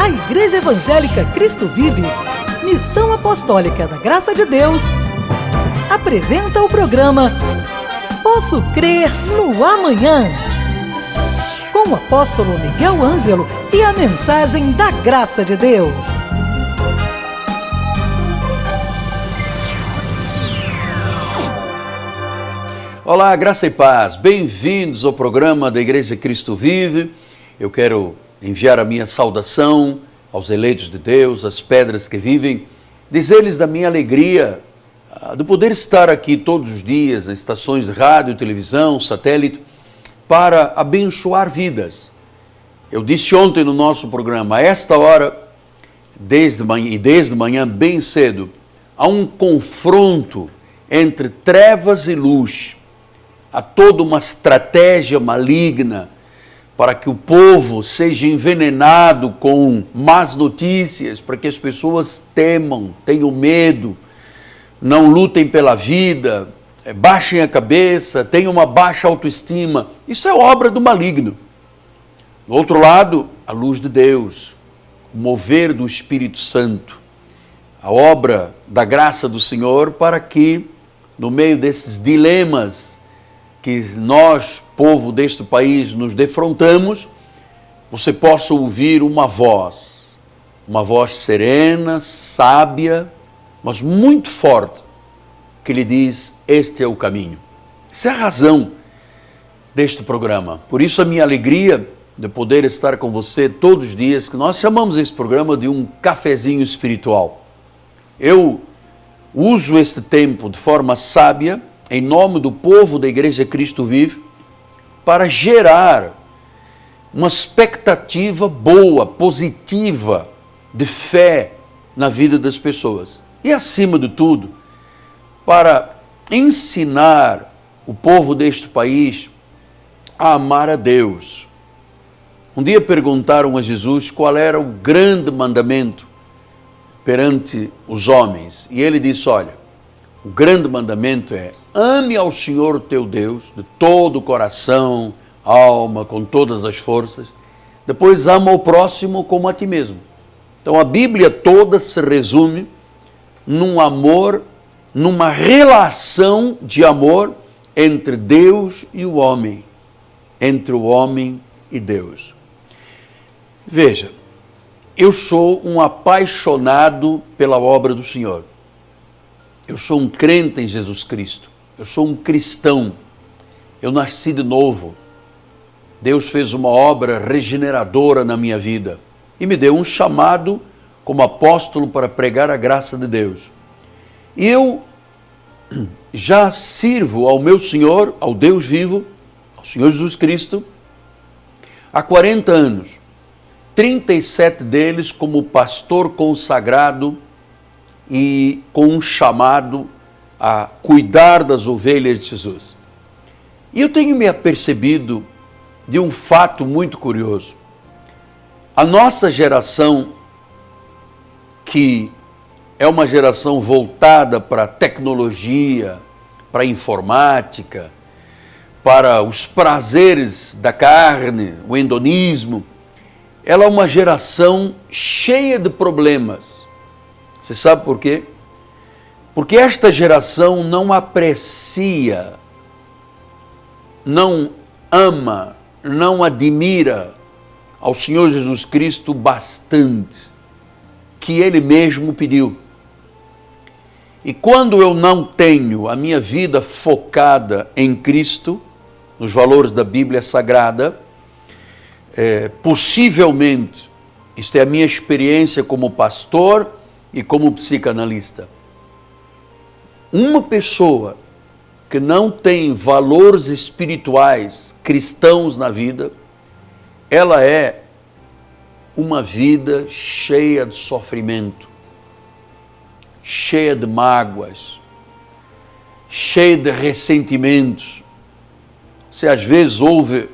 A Igreja Evangélica Cristo Vive, Missão Apostólica da Graça de Deus, apresenta o programa Posso Crer no Amanhã, com o apóstolo Miguel Ângelo e a mensagem da Graça de Deus. Olá, graça e paz, bem-vindos ao programa da Igreja Cristo Vive. Eu quero enviar a minha saudação aos eleitos de Deus, às pedras que vivem, dizer-lhes da minha alegria de poder estar aqui todos os dias nas estações de rádio, televisão, satélite, para abençoar vidas. Eu disse ontem no nosso programa, a esta hora, desde manhã bem cedo, há um confronto entre trevas e luz. Há toda uma estratégia maligna para que o povo seja envenenado com más notícias, para que as pessoas temam, tenham medo, não lutem pela vida, baixem a cabeça, tenham uma baixa autoestima. Isso é obra do maligno. Do outro lado, a luz de Deus, o mover do Espírito Santo, a obra da graça do Senhor para que, no meio desses dilemas que nós, povo deste país, nos defrontamos, você possa ouvir uma voz serena, sábia, mas muito forte, que lhe diz, este é o caminho. Essa é a razão deste programa. Por isso a minha alegria de poder estar com você todos os dias, que nós chamamos esse programa de um cafezinho espiritual. Eu uso este tempo de forma sábia, em nome do povo da Igreja Cristo Vive, para gerar uma expectativa boa, positiva, de fé na vida das pessoas. E, acima de tudo, para ensinar o povo deste país a amar a Deus. Um dia perguntaram a Jesus qual era o grande mandamento perante os homens. E ele disse, olha, o grande mandamento é: ame ao Senhor teu Deus de todo o coração, alma, com todas as forças. Depois ama o próximo como a ti mesmo. Então a Bíblia toda se resume num amor, numa relação de amor entre Deus e o homem, entre o homem e Deus. Veja, eu sou um apaixonado pela obra do Senhor. Eu sou um crente em Jesus Cristo. Eu sou um cristão. Eu nasci de novo. Deus fez uma obra regeneradora na minha vida e me deu um chamado como apóstolo para pregar a graça de Deus. E eu já sirvo ao meu Senhor, ao Deus vivo, ao Senhor Jesus Cristo, há 40 anos. 37 deles como pastor consagrado e com um chamado a cuidar das ovelhas de Jesus. E eu tenho me apercebido de um fato muito curioso. A nossa geração, que é uma geração voltada para a tecnologia, para a informática, para os prazeres da carne, o hedonismo, ela é uma geração cheia de problemas. Você sabe por quê? Porque esta geração não aprecia, não ama, não admira ao Senhor Jesus Cristo bastante, que Ele mesmo pediu. E quando eu não tenho a minha vida focada em Cristo, nos valores da Bíblia Sagrada, possivelmente, isto é a minha experiência como pastor e como psicanalista, uma pessoa que não tem valores espirituais cristãos na vida, ela é uma vida cheia de sofrimento, cheia de mágoas, cheia de ressentimentos. Você às vezes ouve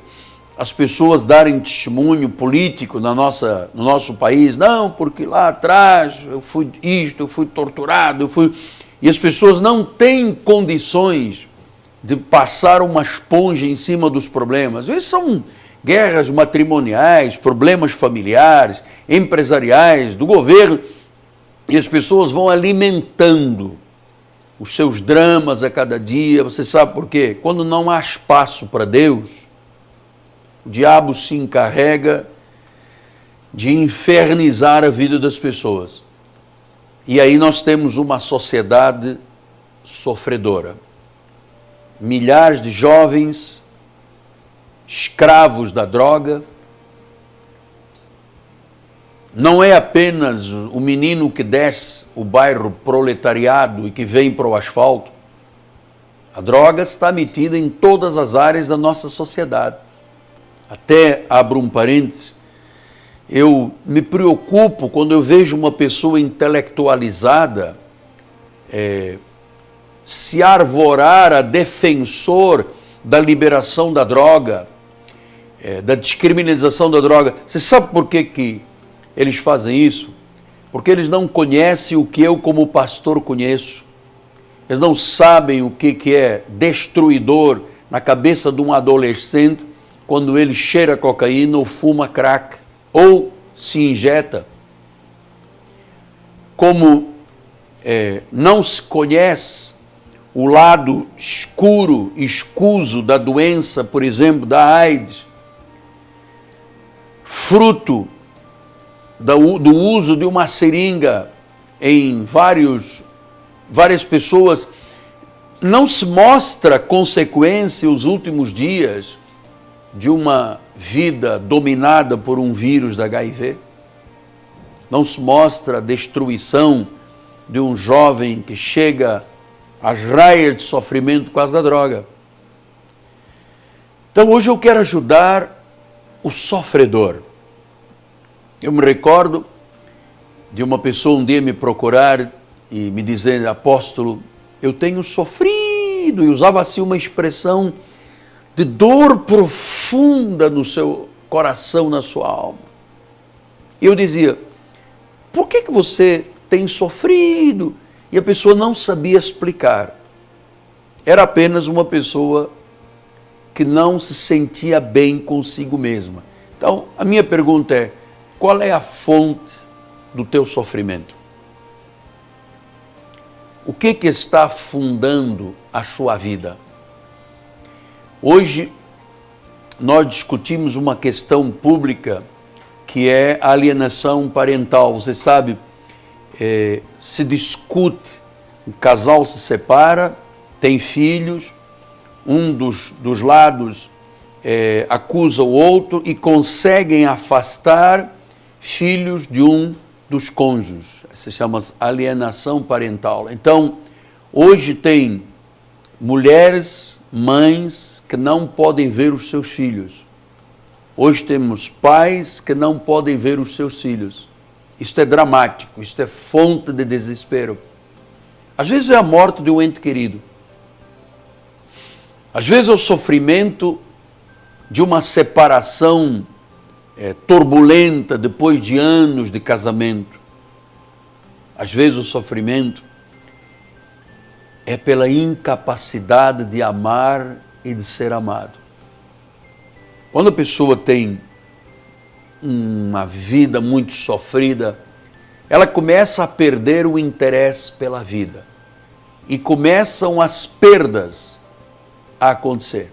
as pessoas darem testemunho político no nosso país, não, porque lá atrás eu fui isto, eu fui torturado, E as pessoas não têm condições de passar uma esponja em cima dos problemas. Às vezes são guerras matrimoniais, problemas familiares, empresariais, do governo, e as pessoas vão alimentando os seus dramas a cada dia. Você sabe por quê? Quando não há espaço para Deus, o diabo se encarrega de infernizar a vida das pessoas. E aí nós temos uma sociedade sofredora. Milhares de jovens escravos da droga. Não é apenas o menino que desce o bairro proletariado e que vem para o asfalto. A droga está metida em todas as áreas da nossa sociedade. Até abro um parênteses, eu me preocupo quando eu vejo uma pessoa intelectualizada se arvorar a defensor da liberação da droga, da descriminalização da droga. Você sabe por que eles fazem isso? Porque eles não conhecem o que eu, como pastor, conheço. Eles não sabem o que é destruidor na cabeça de um adolescente quando ele cheira cocaína ou fuma crack ou se injeta. Como não se conhece o lado escuro, escuso da doença, por exemplo, da AIDS, fruto do uso de uma seringa em várias pessoas, não se mostra consequência os últimos dias de uma vida dominada por um vírus da HIV. Não se mostra a destruição de um jovem que chega às raias de sofrimento por causa da droga. Então hoje eu quero ajudar o sofredor. Eu me recordo de uma pessoa um dia me procurar e me dizer: apóstolo, eu tenho sofrido, e usava assim uma expressão de dor profunda no seu coração, na sua alma. E eu dizia: por que você tem sofrido? E a pessoa não sabia explicar. Era apenas uma pessoa que não se sentia bem consigo mesma. Então, a minha pergunta é: qual é a fonte do teu sofrimento? O que está afundando a sua vida? Hoje, nós discutimos uma questão pública que é a alienação parental. Você sabe, se discute, o casal se separa, tem filhos, um dos lados acusa o outro e conseguem afastar filhos de um dos cônjuges. Se chama alienação parental. Então, hoje tem mulheres, mães, que não podem ver os seus filhos. Hoje temos pais que não podem ver os seus filhos. Isto é dramático, isto é fonte de desespero. Às vezes é a morte de um ente querido. Às vezes é o sofrimento de uma separação turbulenta depois de anos de casamento. Às vezes o sofrimento é pela incapacidade de amar e de ser amado. Quando a pessoa tem uma vida muito sofrida, ela começa a perder o interesse pela vida e começam as perdas a acontecer.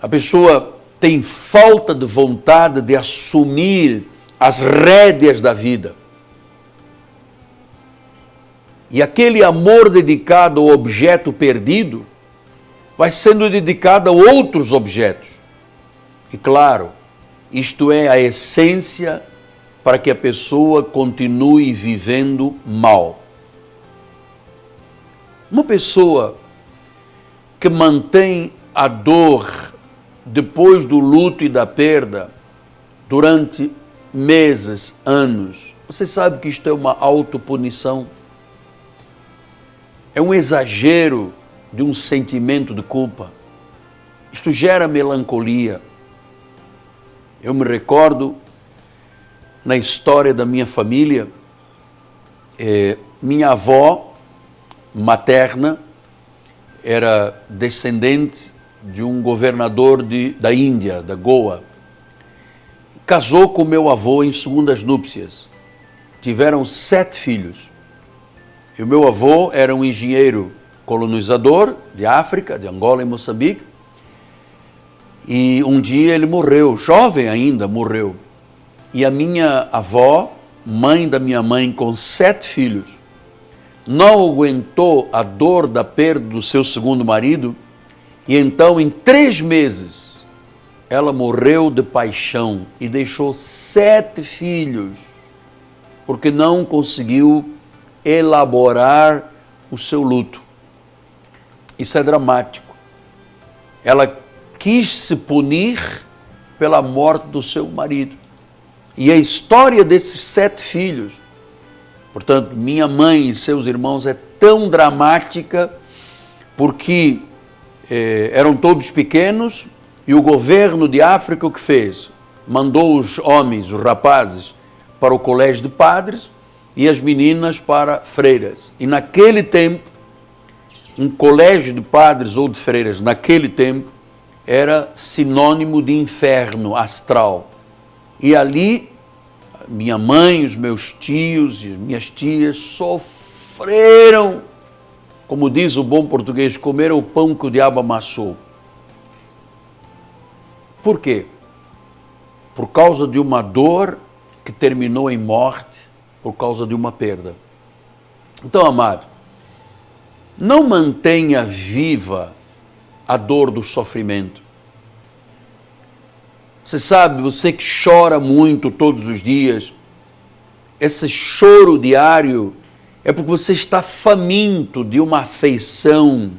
A pessoa tem falta de vontade de assumir as rédeas da vida. E aquele amor dedicado ao objeto perdido vai sendo dedicado a outros objetos. E claro, isto é a essência para que a pessoa continue vivendo mal. Uma pessoa que mantém a dor depois do luto e da perda durante meses, anos, você sabe que isto é uma autopunição. É um exagero de um sentimento de culpa. Isto gera melancolia. Eu me recordo, na história da minha família, minha avó materna era descendente de um governador da Índia, da Goa. Casou com meu avô em segundas núpcias. Tiveram 7 filhos. E o meu avô era um engenheiro colonizador de África, de Angola e Moçambique. E um dia ele morreu, jovem ainda, morreu. E a minha avó, mãe da minha mãe, com 7 filhos, não aguentou a dor da perda do seu segundo marido, e então, em 3 meses, ela morreu de paixão e deixou 7 filhos, porque não conseguiu elaborar o seu luto. Isso é dramático. Ela quis se punir pela morte do seu marido. E a história desses 7 filhos, portanto, minha mãe e seus irmãos, é tão dramática porque eram todos pequenos e o governo de África o que fez? Mandou os homens, os rapazes, para o colégio de padres e as meninas para freiras. E naquele tempo, um colégio de padres ou de freiras, naquele tempo, era sinônimo de inferno astral. E ali, minha mãe, os meus tios e minhas tias sofreram, como diz o bom português, comeram o pão que o diabo amassou. Por quê? Por causa de uma dor que terminou em morte, por causa de uma perda. Então, amado, não mantenha viva a dor do sofrimento. Você sabe, você que chora muito todos os dias, esse choro diário é porque você está faminto de uma afeição,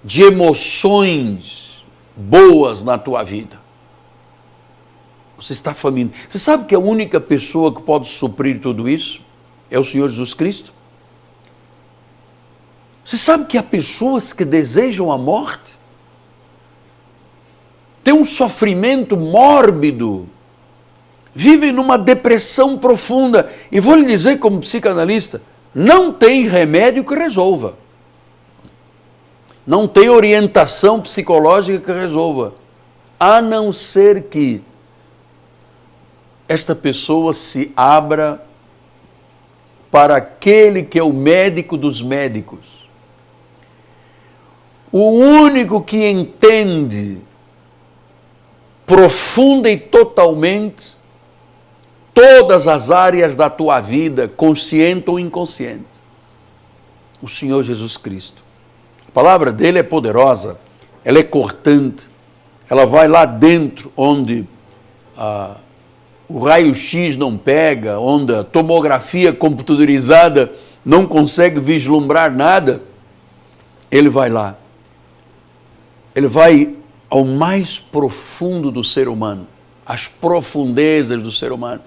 de emoções boas na tua vida. Você está faminto. Você sabe que a única pessoa que pode suprir tudo isso é o Senhor Jesus Cristo? Você sabe que há pessoas que desejam a morte? Tem um sofrimento mórbido, vivem numa depressão profunda. E vou lhe dizer como psicanalista, não tem remédio que resolva. Não tem orientação psicológica que resolva. A não ser que esta pessoa se abra para aquele que é o médico dos médicos. O único que entende profunda e totalmente todas as áreas da tua vida, consciente ou inconsciente. O Senhor Jesus Cristo. A palavra dele é poderosa, ela é cortante, ela vai lá dentro onde o raio-x não pega, onde a tomografia computadorizada não consegue vislumbrar nada. Ele vai lá. Ele vai ao mais profundo do ser humano, às profundezas do ser humano,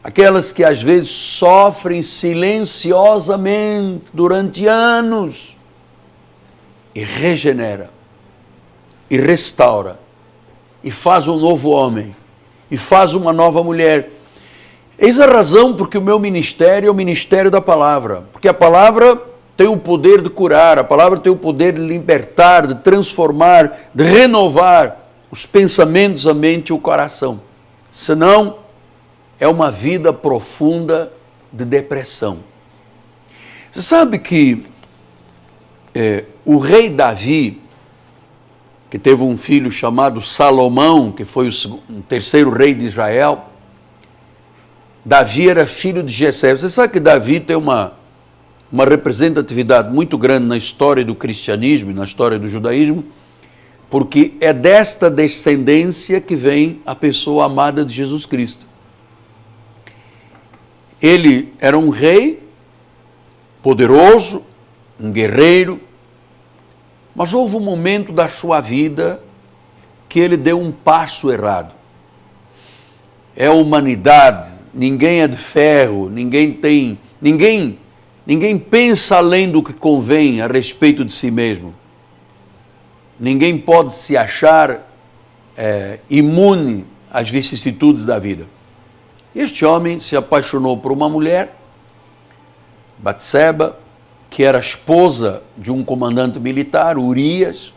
aquelas que às vezes sofrem silenciosamente durante anos, e regenera, e restaura, e faz um novo homem, e faz uma nova mulher. Eis a razão porque o meu ministério é o ministério da palavra, porque a palavra tem o poder de curar, a palavra tem o poder de libertar, de transformar, de renovar os pensamentos, a mente e o coração. Senão, é uma vida profunda de depressão. Você sabe que o rei Davi, que teve um filho chamado Salomão, que foi o terceiro rei de Israel, Davi era filho de Jessé. Você sabe que Davi tem uma representatividade muito grande na história do cristianismo, na história do judaísmo, porque é desta descendência que vem a pessoa amada de Jesus Cristo. Ele era um rei poderoso, um guerreiro, mas houve um momento da sua vida que ele deu um passo errado. É a humanidade, ninguém é de ferro, ninguém pensa além do que convém a respeito de si mesmo. Ninguém pode se achar imune às vicissitudes da vida. Este homem se apaixonou por uma mulher, Batseba, que era esposa de um comandante militar, Urias,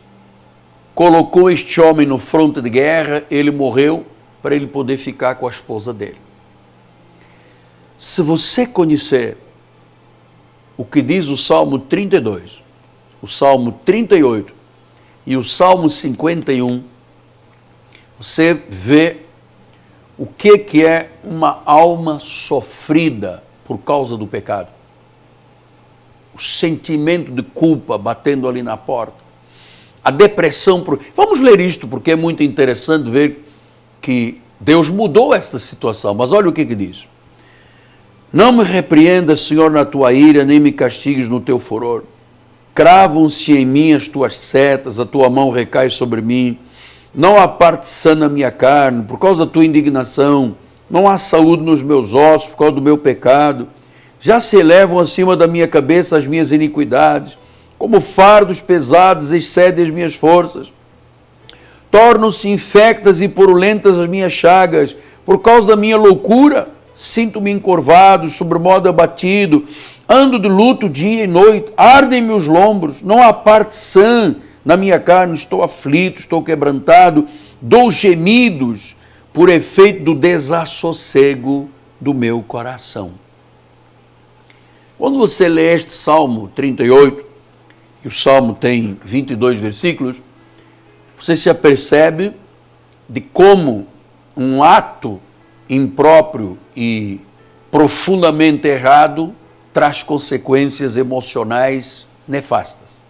colocou este homem no fronte de guerra, ele morreu para ele poder ficar com a esposa dele. Se você conhecer o que diz o Salmo 32, o Salmo 38 e o Salmo 51, você vê o que é uma alma sofrida por causa do pecado. O sentimento de culpa batendo ali na porta. A depressão. Vamos ler isto porque é muito interessante ver que Deus mudou esta situação. Mas olha o que diz. Não me repreendas, Senhor, na tua ira, nem me castigues no teu furor. Cravam-se em mim as tuas setas, a tua mão recai sobre mim. Não há parte sã na minha carne, por causa da tua indignação. Não há saúde nos meus ossos, por causa do meu pecado. Já se elevam acima da minha cabeça as minhas iniquidades. Como fardos pesados excedem as minhas forças. Tornam-se infectas e purulentas as minhas chagas. Por causa da minha loucura, sinto-me encurvado, sobremodo abatido. Ando de luto dia e noite. Ardem-me os lombos. Não há parte sã na minha carne. Estou aflito, estou quebrantado. Dou gemidos por efeito do desassossego do meu coração. Quando você lê este Salmo 38, e o Salmo tem 22 versículos, você se apercebe de como um ato impróprio e profundamente errado traz consequências emocionais nefastas.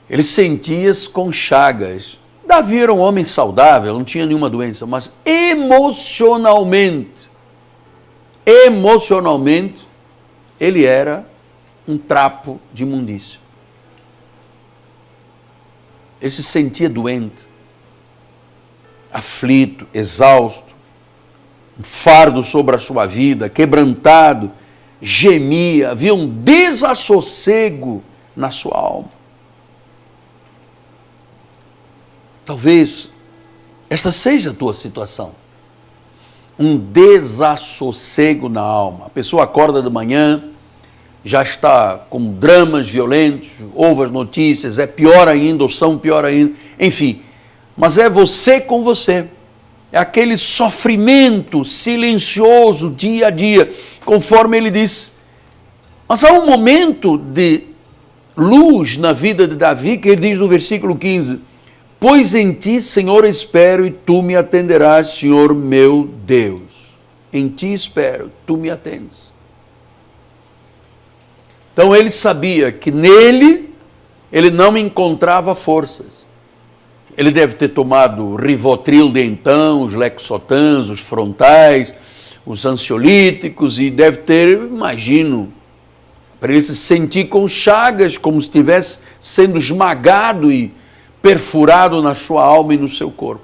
Ele sentia-se com chagas. Davi era um homem saudável, não tinha nenhuma doença, mas emocionalmente, ele era um trapo de imundícia. Ele se sentia doente, aflito, exausto, um fardo sobre a sua vida, quebrantado, gemia, havia um desassossego na sua alma. Talvez esta seja a tua situação. Um desassossego na alma. A pessoa acorda de manhã, já está com dramas violentos, ouve as notícias, é pior ainda, ou são pior ainda, enfim. Mas é você com você. É aquele sofrimento silencioso, dia a dia, conforme ele diz. Mas há um momento de luz na vida de Davi, que ele diz no versículo 15, pois em ti, Senhor, espero e tu me atenderás, Senhor meu Deus. Em ti espero, tu me atendes. Então ele sabia que nele, ele não encontrava forças. Ele deve ter tomado Rivotril de então, os Lexotans, os frontais, os ansiolíticos, e deve ter, imagino, para ele se sentir com chagas, como se estivesse sendo esmagado e perfurado na sua alma e no seu corpo.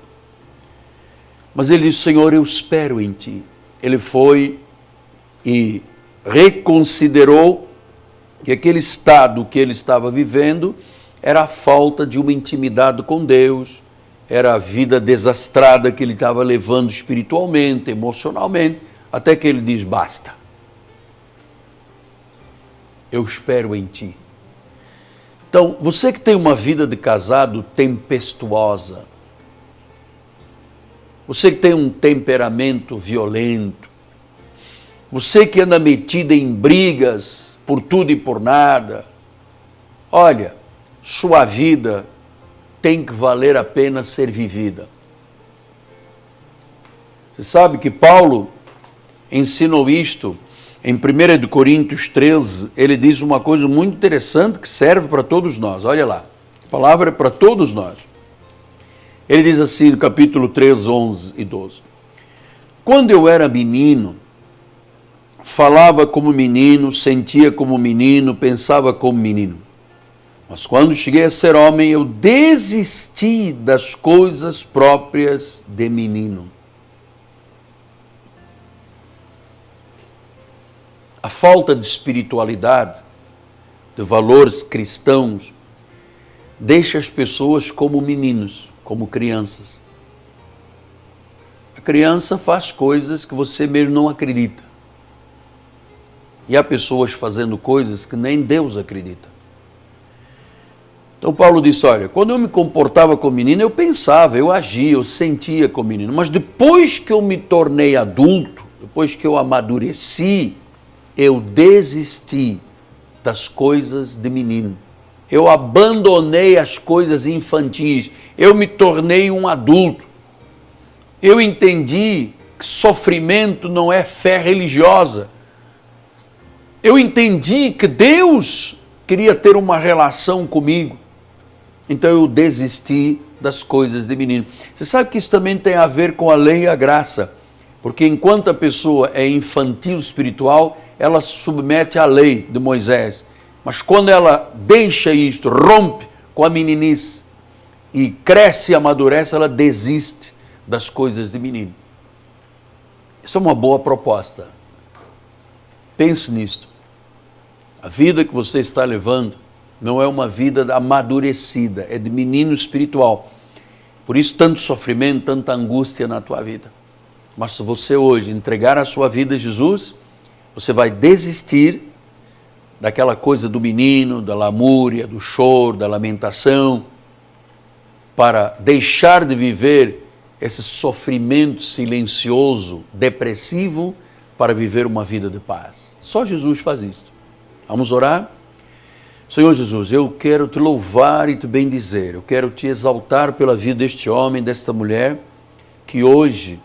Mas ele disse, Senhor, eu espero em ti. Ele foi e reconsiderou que aquele estado que ele estava vivendo era a falta de uma intimidade com Deus, era a vida desastrada que ele estava levando espiritualmente, emocionalmente, até que ele diz, basta. Eu espero em ti. Então, você que tem uma vida de casado tempestuosa, você que tem um temperamento violento, você que anda metida em brigas por tudo e por nada, olha, sua vida tem que valer a pena ser vivida. Você sabe que Paulo ensinou isto em 1 Coríntios 13, ele diz uma coisa muito interessante que serve para todos nós. Olha lá, a palavra é para todos nós. Ele diz assim no capítulo 3, 11 e 12. Quando eu era menino, falava como menino, sentia como menino, pensava como menino. Mas quando cheguei a ser homem, eu desisti das coisas próprias de menino. A falta de espiritualidade, de valores cristãos, deixa as pessoas como meninos, como crianças. A criança faz coisas que você mesmo não acredita. E há pessoas fazendo coisas que nem Deus acredita. Então Paulo disse, olha, quando eu me comportava como menino, eu pensava, eu agia, eu sentia como menino. Mas depois que eu me tornei adulto, depois que eu amadureci, eu desisti das coisas de menino. Eu abandonei as coisas infantis. Eu me tornei um adulto. Eu entendi que sofrimento não é fé religiosa. Eu entendi que Deus queria ter uma relação comigo. Então eu desisti das coisas de menino. Você sabe que isso também tem a ver com a lei e a graça. Porque enquanto a pessoa é infantil espiritual, ela se submete à lei de Moisés. Mas quando ela deixa isto, rompe com a meninice e cresce e amadurece, ela desiste das coisas de menino. Isso é uma boa proposta. Pense nisto. A vida que você está levando não é uma vida amadurecida, é de menino espiritual. Por isso, tanto sofrimento, tanta angústia na tua vida. Mas se você hoje entregar a sua vida a Jesus, você vai desistir daquela coisa do menino, da lamúria, do choro, da lamentação, para deixar de viver esse sofrimento silencioso, depressivo, para viver uma vida de paz. Só Jesus faz isso. Vamos orar? Senhor Jesus, eu quero te louvar e te bendizer, eu quero te exaltar pela vida deste homem, desta mulher, que hoje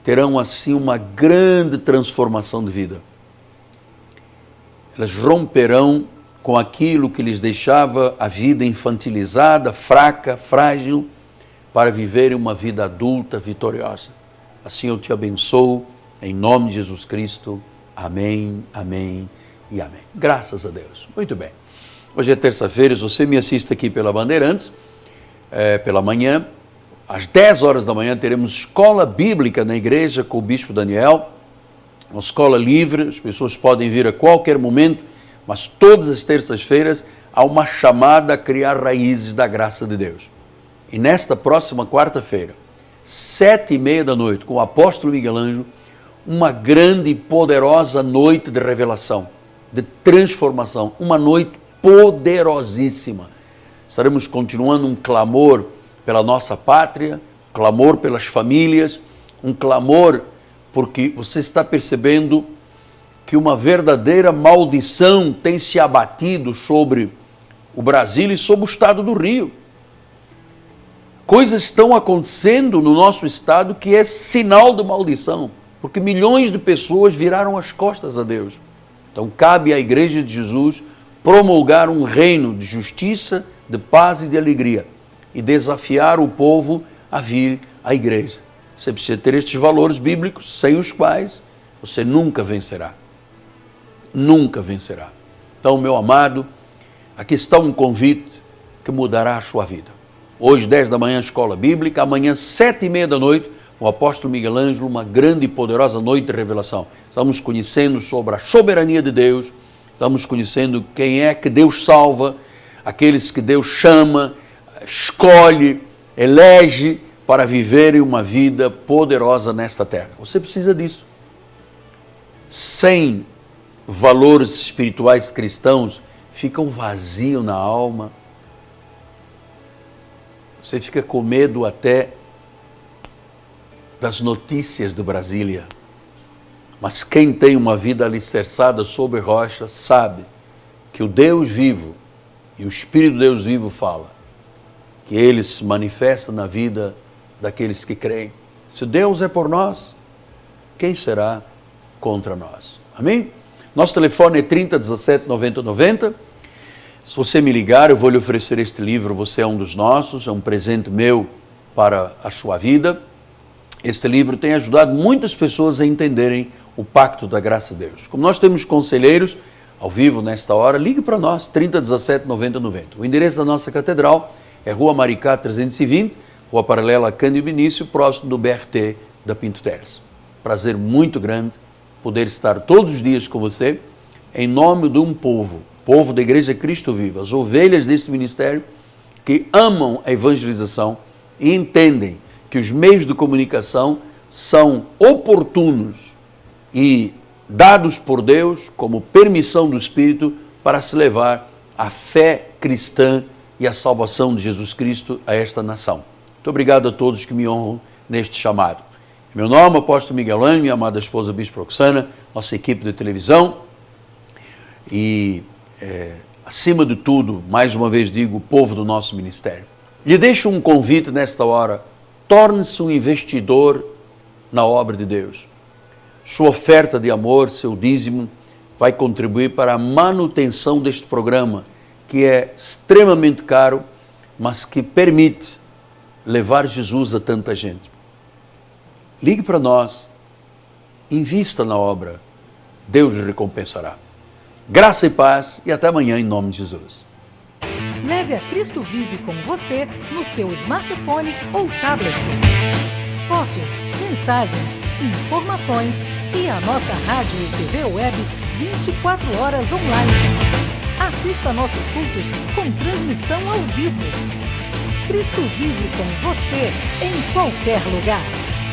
terão assim uma grande transformação de vida. Elas romperão com aquilo que lhes deixava a vida infantilizada, fraca, frágil, para viverem uma vida adulta, vitoriosa. Assim eu te abençoo, em nome de Jesus Cristo. Amém, amém e amém. Graças a Deus. Muito bem. Hoje é terça-feira, se você me assiste aqui pela Bandeirantes, pela manhã, às 10 horas da manhã teremos escola bíblica na igreja com o Bispo Daniel, uma escola livre, as pessoas podem vir a qualquer momento, mas todas as terças-feiras há uma chamada a criar raízes da graça de Deus. E nesta próxima quarta-feira, 7h30 da noite, com o apóstolo Miguel Ângelo, uma grande e poderosa noite de revelação, de transformação, uma noite poderosíssima. Estaremos continuando um clamor pela nossa pátria, um clamor pelas famílias, um clamor porque você está percebendo que uma verdadeira maldição tem se abatido sobre o Brasil e sobre o estado do Rio. Coisas estão acontecendo no nosso estado que é sinal de maldição, porque milhões de pessoas viraram as costas a Deus. Então cabe à Igreja de Jesus promulgar um reino de justiça, de paz e de alegria e desafiar o povo a vir à igreja. Você precisa ter estes valores bíblicos, sem os quais você nunca vencerá. Nunca vencerá. Então, meu amado, aqui está um convite que mudará a sua vida. Hoje, 10 da manhã, escola bíblica, amanhã, 7h30 da noite, o apóstolo Miguel Ângelo, uma grande e poderosa noite de revelação. Estamos conhecendo sobre a soberania de Deus, estamos conhecendo quem é que Deus salva, aqueles que Deus chama, escolhe, elege para viverem uma vida poderosa nesta terra. Você precisa disso. Sem valores espirituais cristãos, fica um vazio na alma. Você fica com medo até das notícias de Brasília. Mas quem tem uma vida alicerçada sobre rocha sabe que o Deus vivo e o Espírito de Deus vivo fala que Ele se manifesta na vida daqueles que creem. Se Deus é por nós, quem será contra nós? Amém? Nosso telefone é 30 17 90 90. Se você me ligar, eu vou lhe oferecer este livro. Você é um dos nossos, é um presente meu para a sua vida. Este livro tem ajudado muitas pessoas a entenderem o pacto da graça de Deus. Como nós temos conselheiros ao vivo nesta hora, ligue para nós, 30 17 90 90. O endereço da nossa catedral é Rua Maricá 320, Rua Paralela a Cândido Benício, próximo do BRT da Pinto Teres. Prazer muito grande poder estar todos os dias com você, em nome de um povo da Igreja Cristo Vivo, as ovelhas deste ministério, que amam a evangelização e entendem que os meios de comunicação são oportunos e dados por Deus como permissão do Espírito para se levar a fé cristã e a salvação de Jesus Cristo a esta nação. Muito obrigado a todos que me honram neste chamado. Meu nome é Apóstolo Miguel Ângelo, minha amada esposa Bispo Roxana, nossa equipe de televisão e, acima de tudo, mais uma vez digo, o povo do nosso ministério. Lhe deixo um convite nesta hora: torne-se um investidor na obra de Deus. Sua oferta de amor, seu dízimo, vai contribuir para a manutenção deste programa, que é extremamente caro, mas que permite levar Jesus a tanta gente. Ligue para nós, invista na obra, Deus lhe recompensará. Graça e paz e até amanhã em nome de Jesus. Leve a Cristo Vive com você no seu smartphone ou tablet. Fotos, mensagens, informações e a nossa rádio e TV web 24 horas online. Assista nossos cultos com transmissão ao vivo. Cristo Vive com você em qualquer lugar.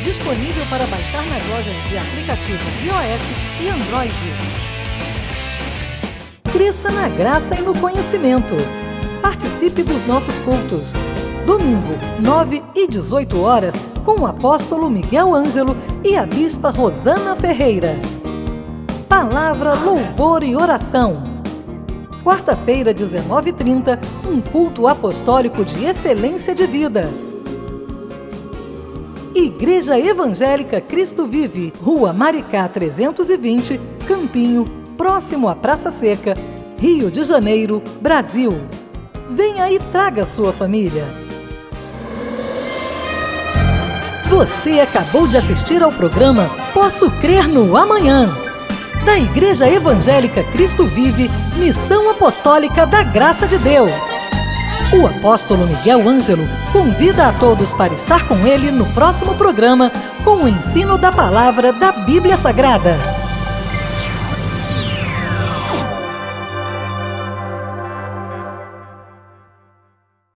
Disponível para baixar nas lojas de aplicativos iOS e Android. Cresça na graça e no conhecimento. Participe dos nossos cultos. Domingo, 9 e 18 horas, com o apóstolo Miguel Ângelo e a bispa Rosana Ferreira. Palavra, louvor e oração. Quarta-feira, 19h30, um culto apostólico de excelência de vida. Igreja Evangélica Cristo Vive, Rua Maricá 320, Campinho, próximo à Praça Seca, Rio de Janeiro, Brasil. Venha e traga sua família. Você acabou de assistir ao programa Posso Crer no Amanhã, da Igreja Evangélica Cristo Vive, Missão Apostólica da Graça de Deus. O apóstolo Miguel Ângelo convida a todos para estar com ele no próximo programa com o ensino da palavra da Bíblia Sagrada.